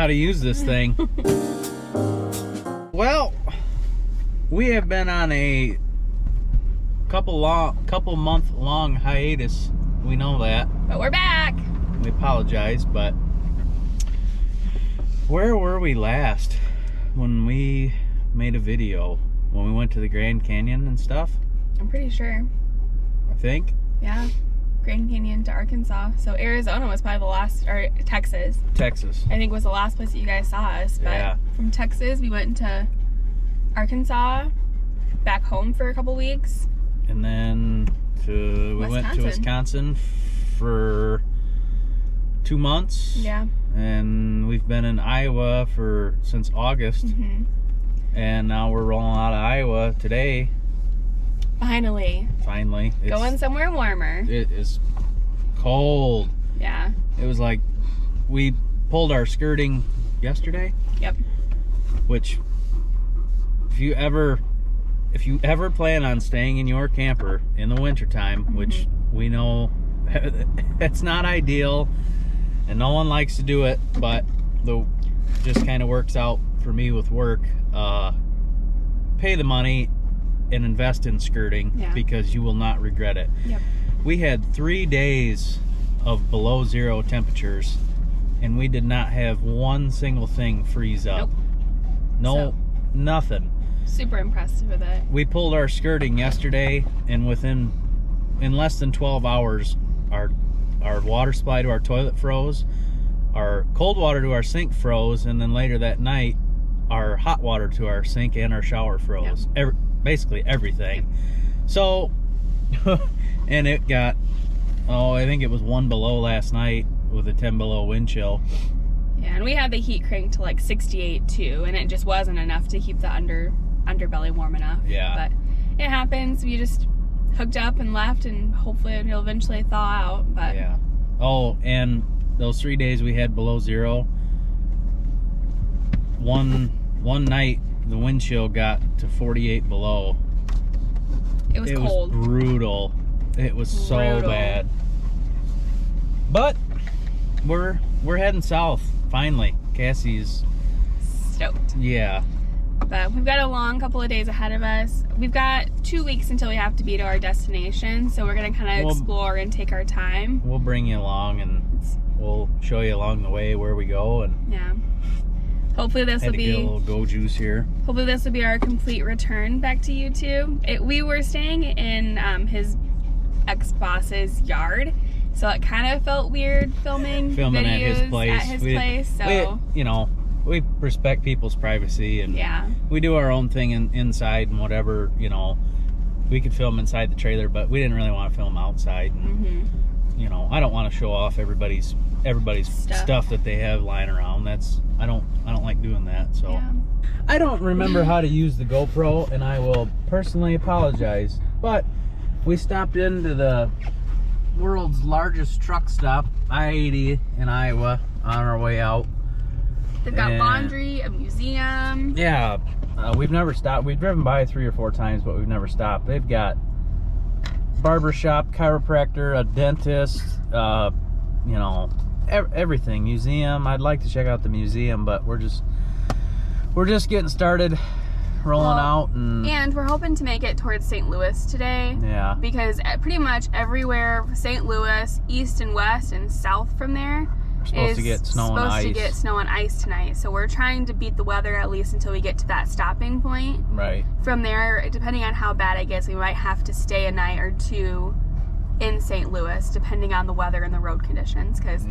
how to use this thing. Well, we have been on a couple month long hiatus. We know that. But we're back. We apologize, but where were we last when we made a video? When we went to the Grand Canyon and stuff? I'm pretty sure. I think. Yeah. Grand Canyon to Arkansas. So Arizona was probably the last, or Texas. Texas. I think was the last place that you guys saw us. But Yeah. from Texas, we went to Arkansas, back home for a couple weeks. And then we went to Wisconsin for 2 months. Yeah. And we've been in Iowa since August. Mm-hmm. And now we're rolling out of Iowa today. Finally. Going somewhere warmer. It is cold. Yeah. It was like we pulled our skirting yesterday. Yep. Which, if you ever plan on staying in your camper in the wintertime, mm-hmm. which we know it's not ideal and no one likes to do it, but just kind of works out for me with work. Pay the money and invest in skirting, because you will not regret it. Yep. We had 3 days of below zero temperatures and we did not have one single thing freeze up. Nope. Nothing. Super impressed with it. We pulled our skirting yesterday, and in less than 12 hours, our water supply to our toilet froze, our cold water to our sink froze, and then later that night, our hot water to our sink and our shower froze. Yep. Basically everything. Yep. So, and it got, I think it was 1 below last night with a 10 below wind chill. Yeah, and we had the heat cranked to like 68 too, and it just wasn't enough to keep the underbelly warm enough. Yeah. But it happens. We just hooked up and left, and hopefully it'll eventually thaw out. But yeah. Oh, and those 3 days we had below zero. One night the wind chill got to 48 below. It was cold. It was brutal. It was so bad. But we're heading south finally. Cassie's stoked. Yeah. But we've got a long couple of days ahead of us. We've got 2 weeks until we have to be to our destination, so we're gonna kind of explore and take our time. We'll bring you along and we'll show you along the way where we go, and yeah. Hopefully this will be get a little go juice here. Hopefully this will be our complete return back to YouTube. We were staying in his ex-boss's yard, so it kind of felt weird filming videos at his place. So we respect people's privacy, and we do our own thing inside and whatever. We could film inside the trailer, but we didn't really want to film outside. And, I don't want to show off everybody's stuff that they have lying around. I don't like doing that. So I don't remember how to use the GoPro, and I will personally apologize. But we stopped into the world's largest truck stop, I-80 in Iowa, on our way out. They've got laundry, a museum. Yeah, we've never stopped. We've driven by 3 or 4 times, but we've never stopped. They've got barbershop, chiropractor, a dentist, everything. Museum. I'd like to check out the museum, but we're just getting started, rolling out, and we're hoping to make it towards St. Louis today. Yeah. Because pretty much everywhere, St. Louis, east and west and south from there, we're supposed to get snow and ice tonight. So we're trying to beat the weather at least until we get to that stopping point. Right. From there, depending on how bad it gets, we might have to stay a night or two in St. Louis, depending on the weather and the road conditions, because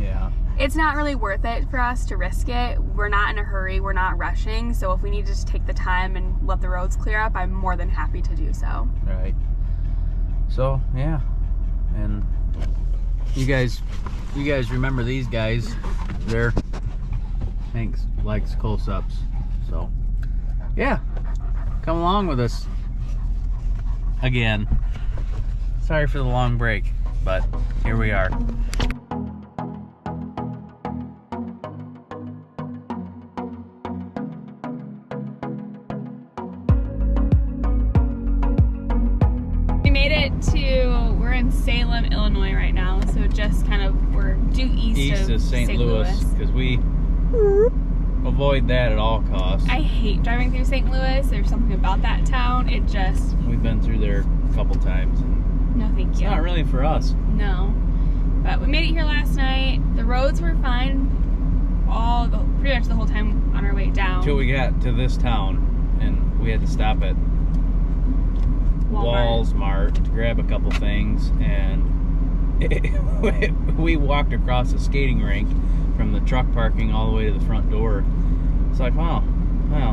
it's not really worth it for us to risk it. We're not in a hurry, we're not rushing, so if we need to just take the time and let the roads clear up, I'm more than happy to do so. Right. So, yeah. And you guys remember these guys. They're Hanks likes close-ups. So, yeah. Come along with us again. Sorry for the long break, but here we are. We made it we're in Salem, Illinois right now, so just kind of, we're due east of St. Louis, because we avoid that at all costs. I hate driving through St. Louis. There's something about that town. It just... We've been through there a couple times. No, thank you. It's not really for us. No. But we made it here last night. The roads were fine pretty much the whole time on our way down. Until we got to this town, and we had to stop at Walmart to grab a couple things, and we walked across the skating rink from the truck parking all the way to the front door. It's like, wow,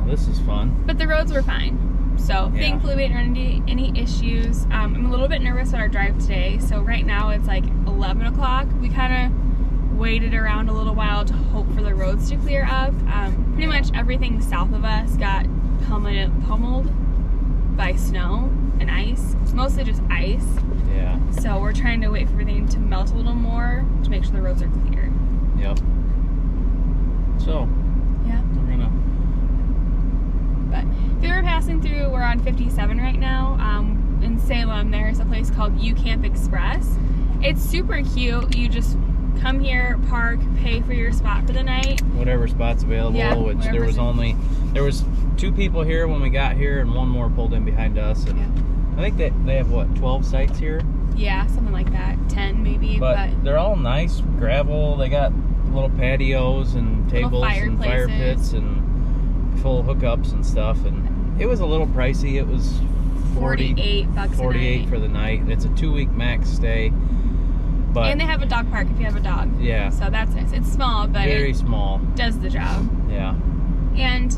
this is fun. But the roads were fine. So thankfully we didn't run into any issues. I'm a little bit nervous on our drive today. So right now it's like 11 o'clock. We kind of waited around a little while to hope for the roads to clear up. Pretty much everything south of us got pummeled by snow and ice. It's mostly just ice. Yeah. So we're trying to wait for everything to melt a little more to make sure the roads are clear. Yep. So, yeah, we're gonna... But if you were passing through, we're on 57 right now. In Salem, there's a place called U-Camp Express. It's super cute. You just come here, park, pay for your spot for the night. Whatever spot's available, which there was 2 people here when we got here, and 1 more pulled in behind us. And I think that they have, what, 12 sites here? Yeah, something like that. 10 maybe. But they're all nice, gravel. They got little patios and tables and fire pits and full hookups and stuff. And it was a little pricey. It was $48 $48 for the night. It's a 2-week max stay. But and they have a dog park if you have a dog. Yeah. So that's nice. It's small, but very small. Does the job. Yeah. And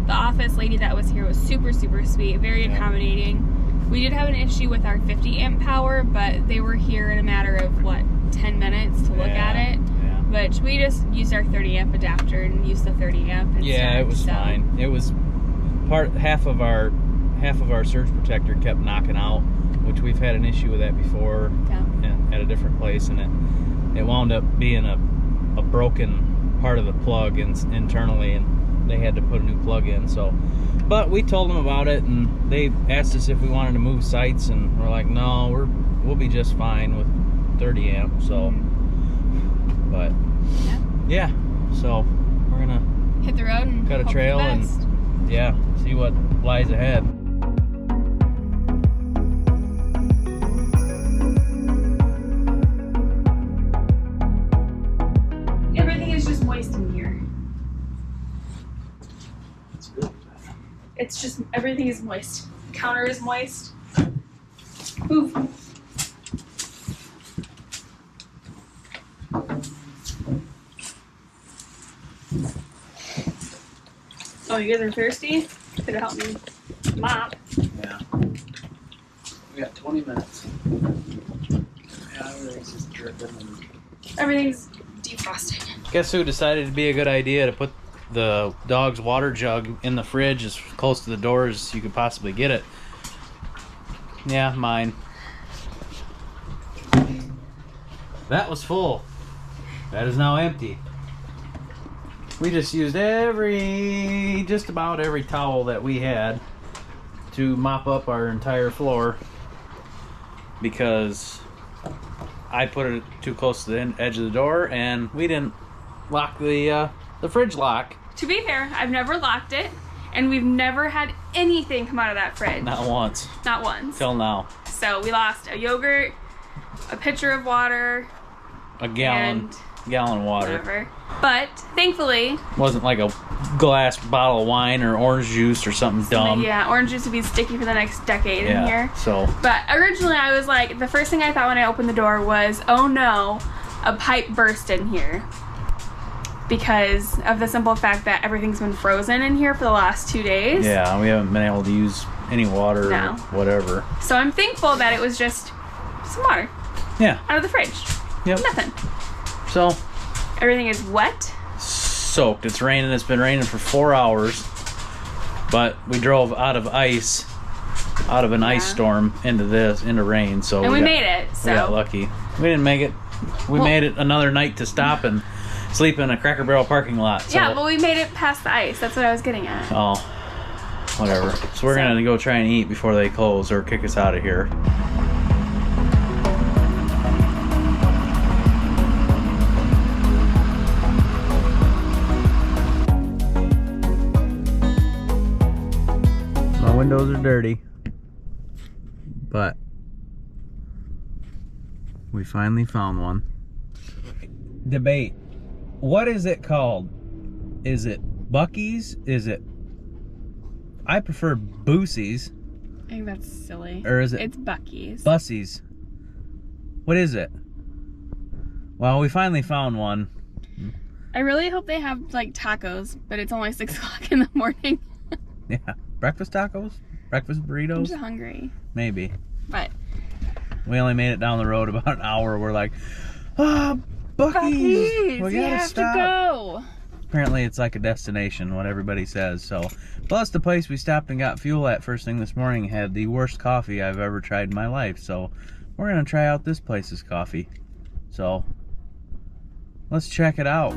the office lady that was here was super, super sweet, very accommodating. We did have an issue with our 50 amp power, but they were here in a matter of, what, 10 minutes to look at it. Yeah. But we just used our 30 amp adapter and used the 30 amp instead. Yeah, it was fine. It was half of our surge protector kept knocking out, which we've had an issue with that before at a different place, and it wound up being a broken part of the plug internally, and they had to put a new plug in. So, but we told them about it, and they asked us if we wanted to move sites, and we're like, no, we'll be just fine with 30 amp. So, but yeah, so we're gonna hit the road and cut a trail and see what lies ahead. Everything is just moist in here. That's good. It's just, everything is moist. The counter is moist. Move. Oh, you guys are thirsty? Could have helped me mop. Yeah. We got 20 minutes. Yeah, everything's just dripping. Everything's defrosting. Guess who decided it'd be a good idea to put the dog's water jug in the fridge as close to the door as you could possibly get it? Yeah, mine. That was full. That is now empty. We just used just about every towel that we had to mop up our entire floor because I put it too close to the edge of the door, and we didn't lock the fridge lock. To be fair, I've never locked it, and we've never had anything come out of that fridge. Not once. Not once. Till now. So we lost a yogurt, a pitcher of water, a gallon of water. Whatever. But thankfully, wasn't like a glass bottle of wine or orange juice or something dumb. Yeah, orange juice would be sticky for the next decade in here. So. But originally I was like, the first thing I thought when I opened the door was, oh no, a pipe burst in here. Because of the simple fact that everything's been frozen in here for the last 2 days. Yeah, we haven't been able to use any water or whatever. So I'm thankful that it was just some water. Yeah. Out of the fridge. Yep. Nothing. So. Everything is wet. Soaked. It's raining. It's been raining for 4 hours. But we drove out of an ice storm into rain. So and we made it. So. We got lucky. We didn't make it. We made it another night to stop and sleep in a Cracker Barrel parking lot. So. Yeah, well, we made it past the ice. That's what I was getting at. Oh, whatever. So we're going to go try and eat before they close or kick us out of here. windows are dirty, but we finally found one. Debate. What is it called? Is it Buc-ee's? Is it... I prefer Buc-ee's. I think that's silly. Or is it... It's Buc-ee's. Buc-ee's. What is it? Well, we finally found one. I really hope they have, like, tacos, but it's only 6 o'clock in the morning. Yeah. Breakfast tacos? Breakfast burritos? I'm just hungry. Maybe. But... we only made it down the road about an hour. We're like, ah, Buc-ee's! We gotta stop. To go. Apparently it's like a destination, what everybody says. So, plus the place we stopped and got fuel at first thing this morning had the worst coffee I've ever tried in my life. So, we're gonna try out this place's coffee. So, let's check it out.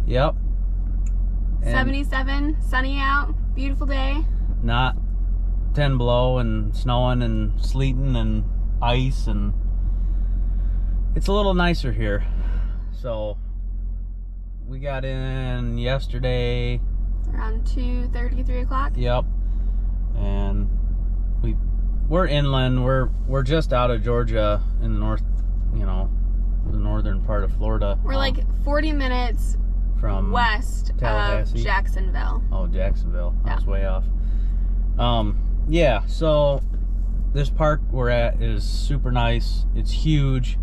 Yep. And 77, sunny out, beautiful day. Not 10 below and snowing and sleeting and ice, and it's a little nicer here. So we got in yesterday around 2:30, 3 o'clock. Yep. And we're inland. We're just out of Georgia in the north, you know, the northern part of Florida. We're like 40 minutes from west Tallahassee. of Jacksonville. Oh, Jacksonville. Yeah. I was way off. Yeah, so this park we're at is super nice. It's huge.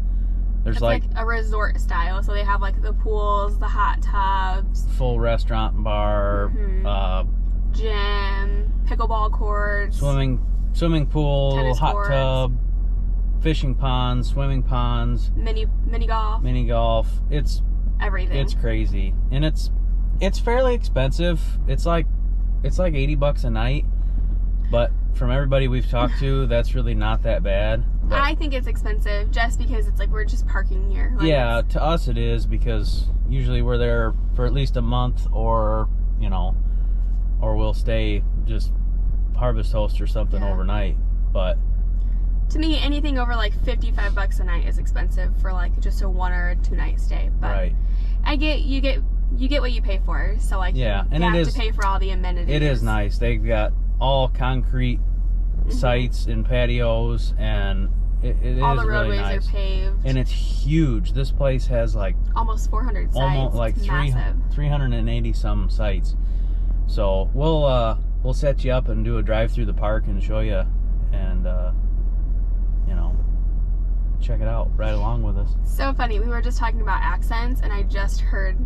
There's it's like a resort style. So they have like the pools, the hot tubs, full restaurant and bar, gym, pickleball courts, swimming pool, tennis hot courts, tub, fishing ponds, swimming ponds, mini golf. It's everything. It's crazy, and it's fairly expensive. It's like $80 a night, but from everybody we've talked to, that's really not that bad. But I think it's expensive just because it's like we're just parking here. Like yeah, to us it is, because usually we're there for at least a month, or you know, or we'll stay just Harvest Host or something overnight. But to me, anything over like $55 a night is expensive for like just a 1 or 2 night stay. But right. you get what you pay for. So like yeah, and you it have is to pay for all the amenities. It is nice. They've got all concrete sites and patios, and it all is the roadways really nice. are paved, and it's huge. This place has like almost 400 sites. Almost like 380 some sites. So we'll set you up and do a drive through the park and show you, and you know, check it out right along with us. So funny. We were just talking about accents, and I just heard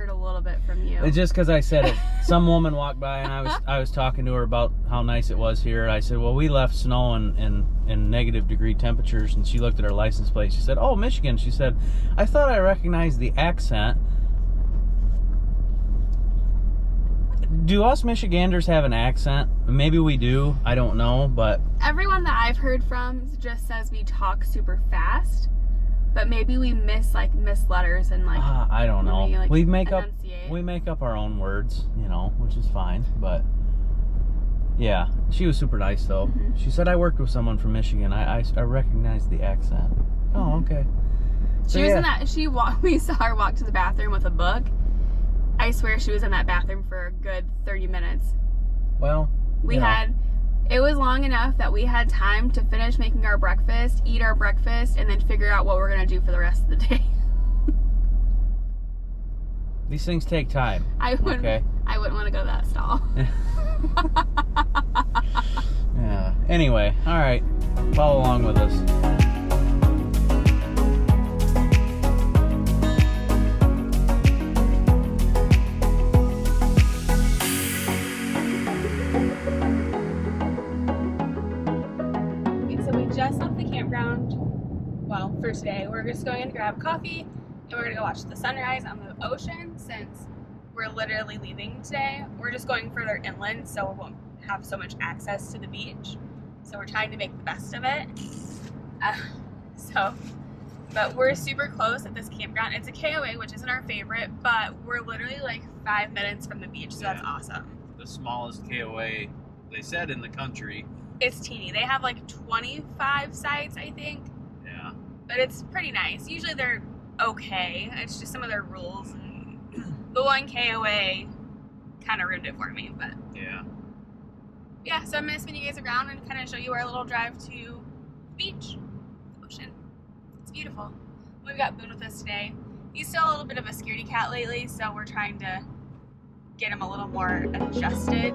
a little bit from you. It's just because I said it. Some woman walked by, and I was talking to her about how nice it was here. And I said, well, we left snow and negative degree temperatures, and she looked at her license plate. She said, oh, Michigan. She said, I thought I recognized the accent. Do us Michiganders have an accent? Maybe we do. I don't know, but everyone that I've heard from just says we talk super fast, but maybe we miss letters and like I don't know. Like we make up our own words, you know, which is fine. But yeah, she was super nice though. She said, I worked with someone from Michigan. I recognized the accent. Oh, okay. She was in that. We saw her walk to the bathroom with a book. I swear she was in that bathroom for a good 30 minutes. Well, it was long enough that we had time to finish making our breakfast, eat our breakfast, and then figure out what we're going to do for the rest of the day. These things take time. I wouldn't want to go to that stall. Yeah. Anyway, all right. Follow along with us. just left the campground. Well, for today, we're just going in to grab coffee, and we're gonna go watch the sunrise on the ocean since we're literally leaving today. We're just going further inland, so we won't have so much access to the beach. So we're trying to make the best of it. But we're super close at this campground. It's a KOA, which isn't our favorite, but we're literally like 5 minutes from the beach, so that's awesome. The smallest KOA, they said, in the country. It's teeny. They have like 25 sites, I think. Yeah. But it's pretty nice. Usually they're okay. It's just some of their rules. The one KOA kind of ruined it for me, but yeah. So I'm gonna spin you guys around and kind of show you our little drive to the beach, the ocean. It's beautiful. We've got Boone with us today. He's still a little bit of a scaredy cat lately, so we're trying to get him a little more adjusted.